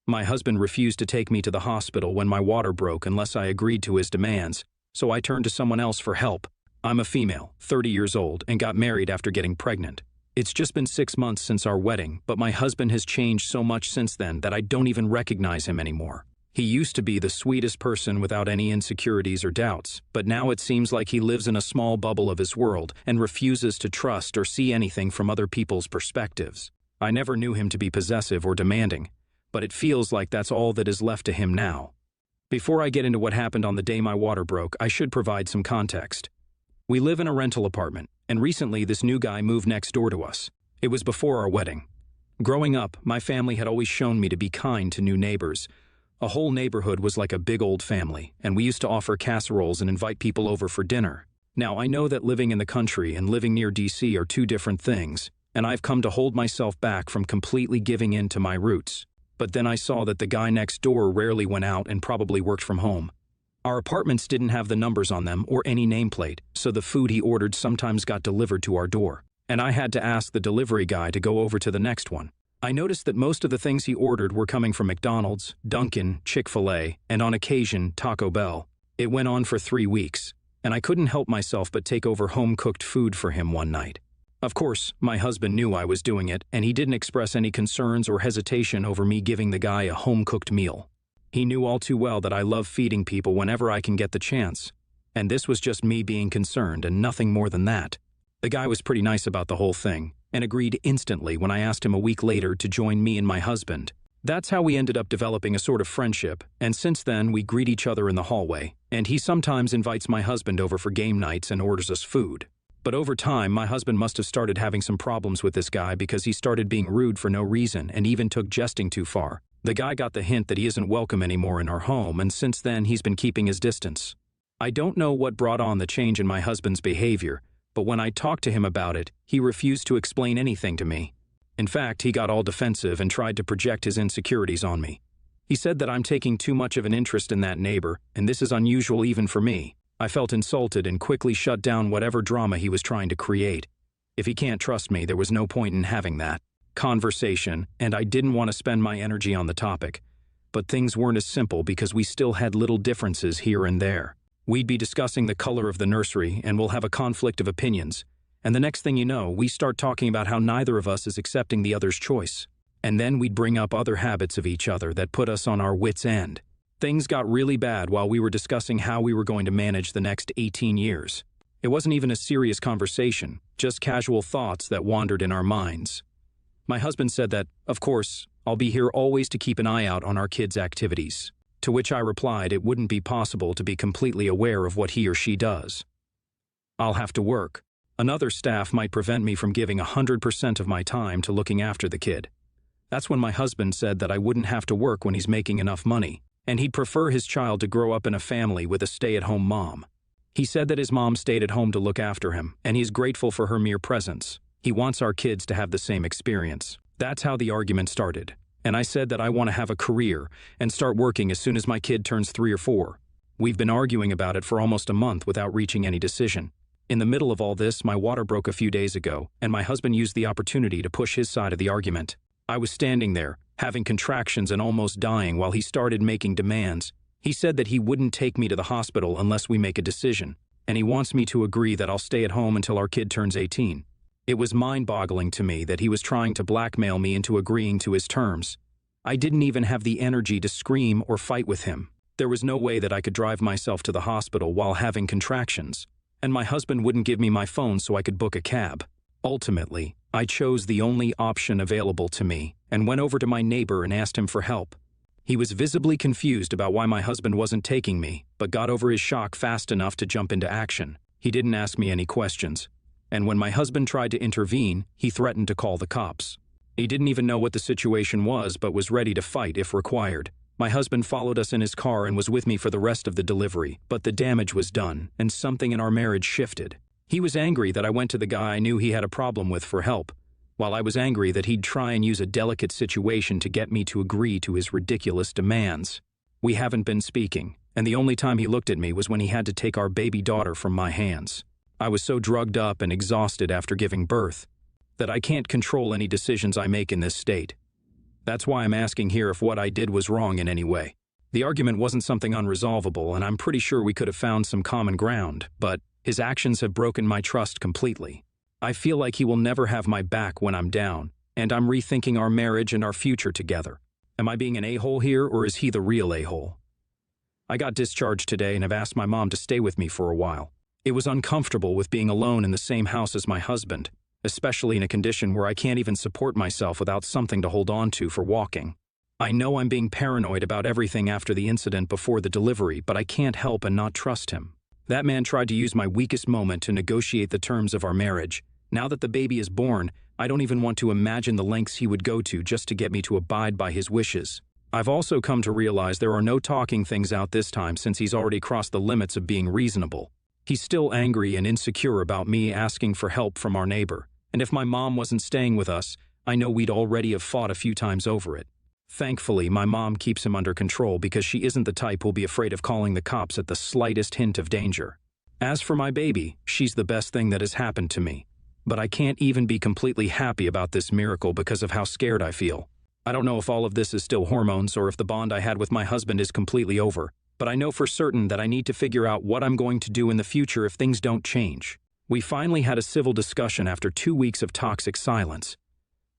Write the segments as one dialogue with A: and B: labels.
A: My husband refused to take me to the hospital when my water broke unless I agreed to his demands, so I turned to someone else for help. I'm a female, 30 years old, and got married after getting pregnant. It's just been 6 months since our wedding, but my husband has changed so much since then that I don't even recognize him anymore. He used to be the sweetest person without any insecurities or doubts, but now it seems like he lives in a small bubble of his world and refuses to trust or see anything from other people's perspectives. I never knew him to be possessive or demanding, but it feels like that's all that is left to him now. Before I get into what happened on the day my water broke, I should provide some context. We live in a rental apartment, and recently this new guy moved next door to us. It was before our wedding. Growing up, my family had always shown me to be kind to new neighbors. A whole neighborhood was like a big old family, and we used to offer casseroles and invite people over for dinner. Now, I know that living in the country and living near DC are two different things, and I've come to hold myself back from completely giving in to my roots. But then I saw that the guy next door rarely went out and probably worked from home. Our apartments didn't have the numbers on them or any nameplate, so the food he ordered sometimes got delivered to our door, and I had to ask the delivery guy to go over to the next one. I noticed that most of the things he ordered were coming from McDonald's, Dunkin', Chick-fil-A, and on occasion, Taco Bell. It went on for 3 weeks, and I couldn't help myself but take over home-cooked food for him one night. Of course, my husband knew I was doing it, and he didn't express any concerns or hesitation over me giving the guy a home-cooked meal. He knew all too well that I love feeding people whenever I can get the chance, and this was just me being concerned and nothing more than that. The guy was pretty nice about the whole thing, and agreed instantly when I asked him a week later to join me and my husband. That's how we ended up developing a sort of friendship, and since then we greet each other in the hallway, and he sometimes invites my husband over for game nights and orders us food. But over time, my husband must have started having some problems with this guy because he started being rude for no reason and even took jesting too far. The guy got the hint that he isn't welcome anymore in our home, and since then he's been keeping his distance. I don't know what brought on the change in my husband's behavior, but when I talked to him about it, he refused to explain anything to me. In fact, he got all defensive and tried to project his insecurities on me. He said that I'm taking too much of an interest in that neighbor, and this is unusual even for me. I felt insulted and quickly shut down whatever drama he was trying to create. If he can't trust me, there was no point in having that conversation, and I didn't want to spend my energy on the topic. But things weren't as simple because we still had little differences here and there. We'd be discussing the color of the nursery, and we'll have a conflict of opinions. And the next thing you know, we start talking about how neither of us is accepting the other's choice. And then we'd bring up other habits of each other that put us on our wits' end. Things got really bad while we were discussing how we were going to manage the next 18 years. It wasn't even a serious conversation, just casual thoughts that wandered in our minds. My husband said that, of course, I'll be here always to keep an eye out on our kids' activities. To which I replied it wouldn't be possible to be completely aware of what he or she does. I'll have to work. Another staff might prevent me from giving 100% of my time to looking after the kid. That's when my husband said that I wouldn't have to work when he's making enough money, and he'd prefer his child to grow up in a family with a stay-at-home mom. He said that his mom stayed at home to look after him, and he's grateful for her mere presence. He wants our kids to have the same experience. That's how the argument started. And I said that I want to have a career and start working as soon as my kid turns 3 or 4. We've been arguing about it for almost a month without reaching any decision. In the middle of all this, my water broke a few days ago, and my husband used the opportunity to push his side of the argument. I was standing there, having contractions and almost dying while he started making demands. He said that he wouldn't take me to the hospital unless we make a decision, and he wants me to agree that I'll stay at home until our kid turns 18. It was mind-boggling to me that he was trying to blackmail me into agreeing to his terms. I didn't even have the energy to scream or fight with him. There was no way that I could drive myself to the hospital while having contractions, and my husband wouldn't give me my phone so I could book a cab. Ultimately, I chose the only option available to me and went over to my neighbor and asked him for help. He was visibly confused about why my husband wasn't taking me, but got over his shock fast enough to jump into action. He didn't ask me any questions, and when my husband tried to intervene, he threatened to call the cops. He didn't even know what the situation was, but was ready to fight if required. My husband followed us in his car and was with me for the rest of the delivery, but the damage was done, and something in our marriage shifted. He was angry that I went to the guy I knew he had a problem with for help, while I was angry that he'd try and use a delicate situation to get me to agree to his ridiculous demands. We haven't been speaking, and the only time he looked at me was when he had to take our baby daughter from my hands. I was so drugged up and exhausted after giving birth that I can't control any decisions I make in this state. That's why I'm asking here if what I did was wrong in any way. The argument wasn't something unresolvable, and I'm pretty sure we could have found some common ground, but his actions have broken my trust completely. I feel like he will never have my back when I'm down, and I'm rethinking our marriage and our future together. Am I being an a-hole here, or is he the real a-hole? I got discharged today and have asked my mom to stay with me for a while. It was uncomfortable with being alone in the same house as my husband, especially in a condition where I can't even support myself without something to hold on to for walking. I know I'm being paranoid about everything after the incident before the delivery, but I can't help and not trust him. That man tried to use my weakest moment to negotiate the terms of our marriage. Now that the baby is born, I don't even want to imagine the lengths he would go to just to get me to abide by his wishes. I've also come to realize there are no talking things out this time since he's already crossed the limits of being reasonable. He's still angry and insecure about me asking for help from our neighbor, and if my mom wasn't staying with us, I know we'd already have fought a few times over it. Thankfully, my mom keeps him under control because she isn't the type who'll be afraid of calling the cops at the slightest hint of danger. As for my baby, she's the best thing that has happened to me. But I can't even be completely happy about this miracle because of how scared I feel. I don't know if all of this is still hormones or if the bond I had with my husband is completely over, but I know for certain that I need to figure out what I'm going to do in the future if things don't change. We finally had a civil discussion after 2 weeks of toxic silence.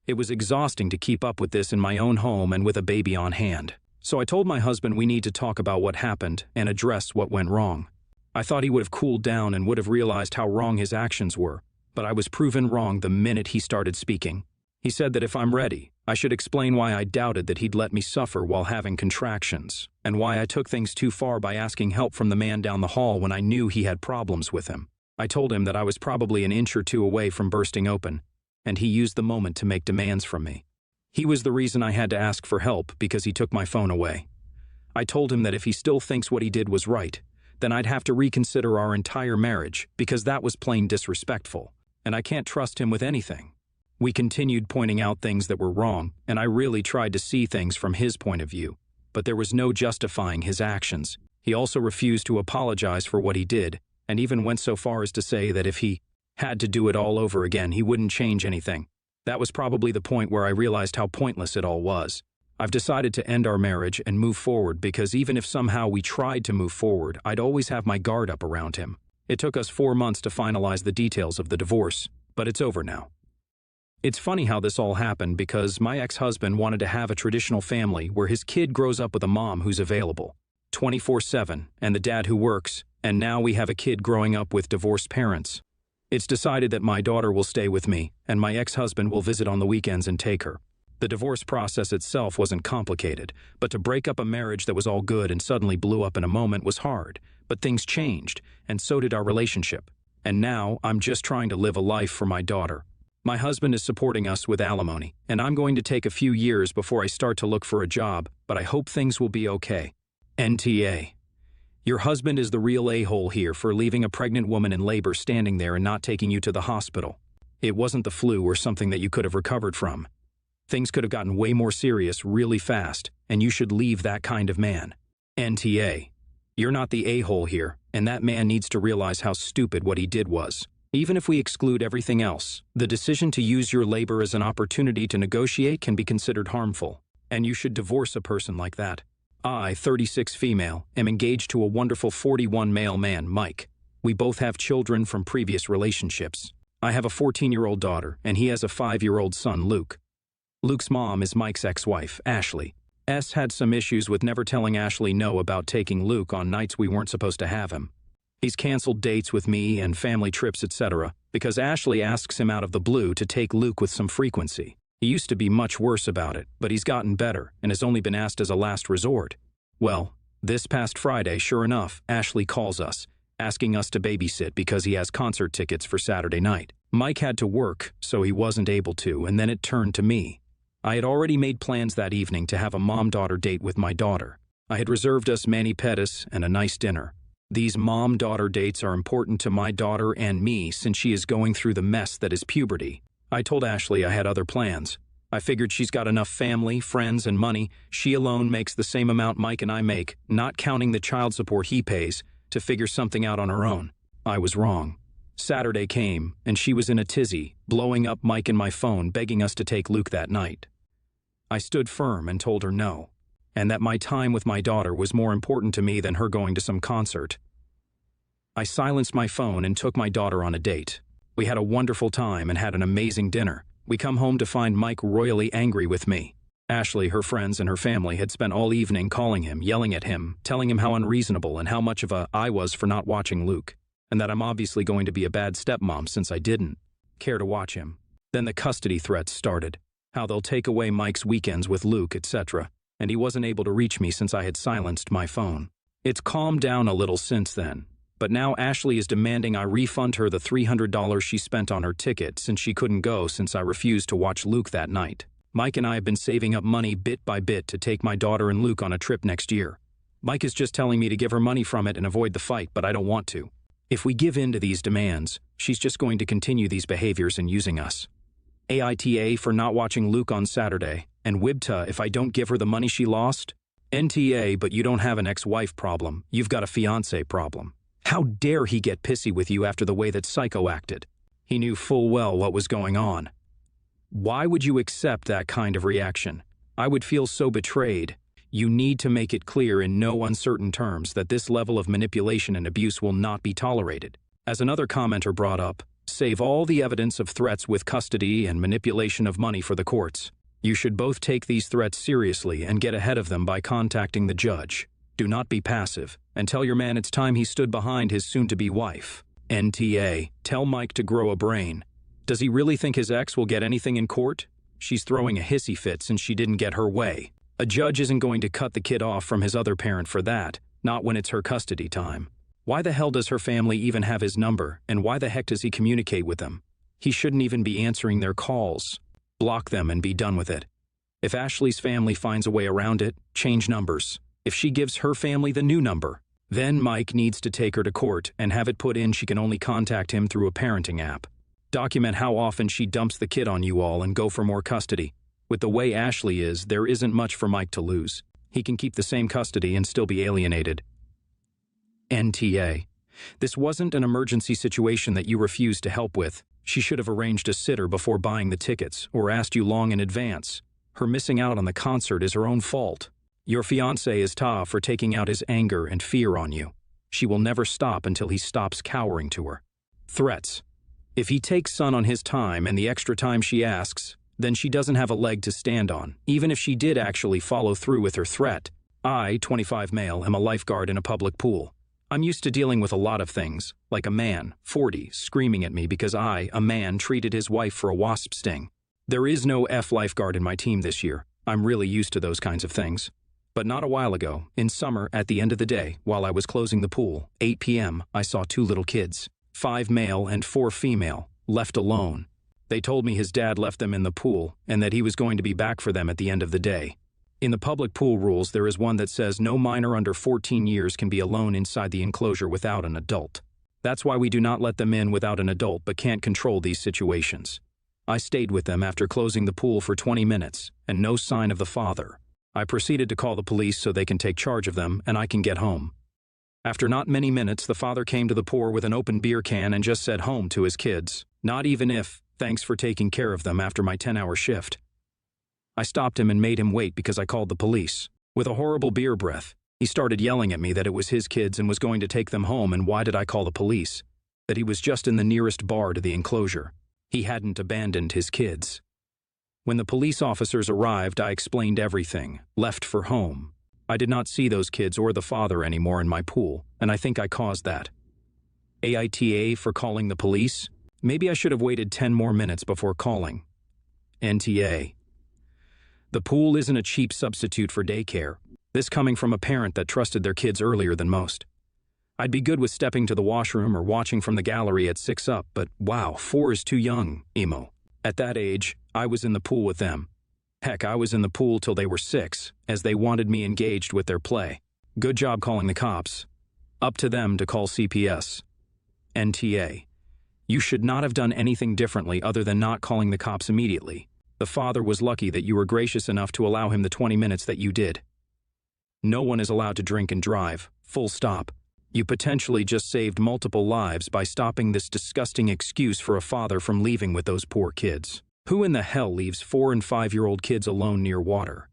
A: It was exhausting to keep up with this in my own home and with a baby on hand. So I told my husband we need to talk about what happened and address what went wrong. I thought he would have cooled down and would have realized how wrong his actions were, but I was proven wrong the minute he started speaking. He said that if I'm ready, I should explain why I doubted that he'd let me suffer while having contractions, and why I took things too far by asking help from the man down the hall when I knew he had problems with him. I told him that I was probably an inch or two away from bursting open, and he used the moment to make demands from me. He was the reason I had to ask for help because he took my phone away. I told him that if he still thinks what he did was right, then I'd have to reconsider our entire marriage because that was plain disrespectful, and I can't trust him with anything. We continued pointing out things that were wrong, and I really tried to see things from his point of view, but there was no justifying his actions. He also refused to apologize for what he did, and even went so far as to say that if he had to do it all over again, he wouldn't change anything. That was probably the point where I realized how pointless it all was. I've decided to end our marriage and move forward because even if somehow we tried to move forward, I'd always have my guard up around him. It took us 4 months to finalize the details of the divorce, but it's over now. It's funny how this all happened because my ex-husband wanted to have a traditional family where his kid grows up with a mom who's available 24/7 and the dad who works, and now we have a kid growing up with divorced parents. It's decided that my daughter will stay with me, and my ex-husband will visit on the weekends and take her. The divorce process itself wasn't complicated, but to break up a marriage that was all good and suddenly blew up in a moment was hard. But things changed, and so did our relationship. And now, I'm just trying to live a life for my daughter. My husband is supporting us with alimony, and I'm going to take a few years before I start to look for a job, but I hope things will be okay. NTA. Your husband is the real a-hole here for leaving a pregnant woman in labor standing there and not taking you to the hospital. It wasn't the flu or something that you could have recovered from. Things could have gotten way more serious really fast, and you should leave that kind of man. NTA. You're not the a-hole here, and that man needs to realize how stupid what he did was. Even if we exclude everything else, the decision to use your labor as an opportunity to negotiate can be considered harmful, and you should divorce a person like that. I, 36 female, am engaged to a wonderful 41 male man, Mike. We both have children from previous relationships. I have a 14-year-old daughter, and he has a 5-year-old son, Luke. Luke's mom is Mike's ex-wife, Ashley. S had some issues with never telling Ashley no about taking Luke on nights we weren't supposed to have him. He's canceled dates with me and family trips, etc., because Ashley asks him out of the blue to take Luke with some frequency. He used to be much worse about it, but he's gotten better and has only been asked as a last resort. Well, this past Friday, sure enough, Ashley calls us, asking us to babysit because he has concert tickets for Saturday night. Mike had to work, so he wasn't able to, and then it turned to me. I had already made plans that evening to have a mom-daughter date with my daughter. I had reserved us mani-pedis and a nice dinner. These mom-daughter dates are important to my daughter and me since she is going through the mess that is puberty. I told Ashley I had other plans. I figured she's got enough family, friends, and money. She alone makes the same amount Mike and I make, not counting the child support he pays, to figure something out on her own. I was wrong. Saturday came, and she was in a tizzy, blowing up Mike and my phone, begging us to take Luke that night. I stood firm and told her no, and that my time with my daughter was more important to me than her going to some concert. I silenced my phone and took my daughter on a date. We had a wonderful time and had an amazing dinner. We come home to find Mike royally angry with me. Ashley, her friends, and her family had spent all evening calling him, yelling at him, telling him how unreasonable and how much of a I was for not watching Luke, and that I'm obviously going to be a bad stepmom since I didn't care to watch him. Then the custody threats started, how they'll take away Mike's weekends with Luke, etc., and he wasn't able to reach me since I had silenced my phone. It's calmed down a little since then, but now Ashley is demanding I refund her the $300 she spent on her ticket since she couldn't go since I refused to watch Luke that night. Mike and I have been saving up money bit by bit to take my daughter and Luke on a trip next year. Mike is just telling me to give her money from it and avoid the fight, but I don't want to. If we give in to these demands, she's just going to continue these behaviors and using us. AITA for not watching Luke on Saturday, and WIBTA if I don't give her the money she lost. NTA, but you don't have an ex-wife problem, you've got a fiancé problem. How dare he get pissy with you after the way that Psycho acted? He knew full well what was going on. Why would you accept that kind of reaction? I would feel so betrayed. You need to make it clear in no uncertain terms that this level of manipulation and abuse will not be tolerated. As another commenter brought up, save all the evidence of threats with custody and manipulation of money for the courts. You should both take these threats seriously and get ahead of them by contacting the judge. Do not be passive, and tell your man it's time he stood behind his soon-to-be wife. NTA, tell Mike to grow a brain. Does he really think his ex will get anything in court? She's throwing a hissy fit since she didn't get her way. A judge isn't going to cut the kid off from his other parent for that, not when it's her custody time. Why the hell does her family even have his number, and why the heck does he communicate with them? He shouldn't even be answering their calls. Block them and be done with it. If Ashley's family finds a way around it, change numbers. If she gives her family the new number, then Mike needs to take her to court and have it put in she can only contact him through a parenting app. Document how often she dumps the kid on you all and go for more custody. With the way Ashley is, there isn't much for Mike to lose. He can keep the same custody and still be alienated. NTA. This wasn't an emergency situation that you refused to help with. She should have arranged a sitter before buying the tickets or asked you long in advance. Her missing out on the concert is her own fault. Your fiancé is tough for taking out his anger and fear on you. She will never stop until he stops cowering to her. Threats. If he takes son on his time and the extra time she asks, then she doesn't have a leg to stand on, even if she did actually follow through with her threat. I, 25 male, am a lifeguard in a public pool. I'm used to dealing with a lot of things, like a man, 40, screaming at me because I, a man, treated his wife for a wasp sting. There is no F lifeguard in my team this year. I'm really used to those kinds of things. But not a while ago, in summer, at the end of the day, while I was closing the pool, 8 p.m., I saw 2 little kids, 5 male and 4 female, left alone. They told me his dad left them in the pool and that he was going to be back for them at the end of the day. In the public pool rules, there is one that says no minor under 14 years can be alone inside the enclosure without an adult. That's why we do not let them in without an adult but can't control these situations. I stayed with them after closing the pool for 20 minutes and no sign of the father. I proceeded to call the police so they can take charge of them and I can get home. After not many minutes, the father came to the pool with an open beer can and just said home to his kids. Not even if, thanks for taking care of them after my 10-hour shift. I stopped him and made him wait because I called the police. With a horrible beer breath, he started yelling at me that it was his kids and was going to take them home and why did I call the police? That he was just in the nearest bar to the enclosure. He hadn't abandoned his kids. When the police officers arrived, I explained everything, left for home. I did not see those kids or the father anymore in my pool, and I think I caused that. AITA for calling the police? Maybe I should have waited 10 more minutes before calling. NTA. The pool isn't a cheap substitute for daycare. This coming from a parent that trusted their kids earlier than most. I'd be good with stepping to the washroom or watching from the gallery at 6 up, but wow, 4 is too young, emo. At that age, I was in the pool with them. Heck, I was in the pool till they were 6, as they wanted me engaged with their play. Good job calling the cops. Up to them to call CPS. NTA. You should not have done anything differently other than not calling the cops immediately. The father was lucky that you were gracious enough to allow him the 20 minutes that you did. No one is allowed to drink and drive, full stop. You potentially just saved multiple lives by stopping this disgusting excuse for a father from leaving with those poor kids. Who in the hell leaves 4- and 5-year-old kids alone near water?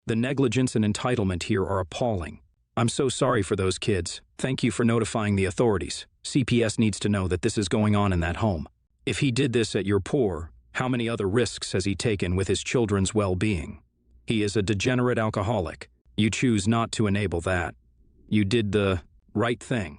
A: The negligence and entitlement here are appalling. I'm so sorry for those kids. Thank you for notifying the authorities. CPS needs to know that this is going on in that home. If he did this at your poor, how many other risks has he taken with his children's well-being? He is a degenerate alcoholic. You choose not to enable that. You did the right thing.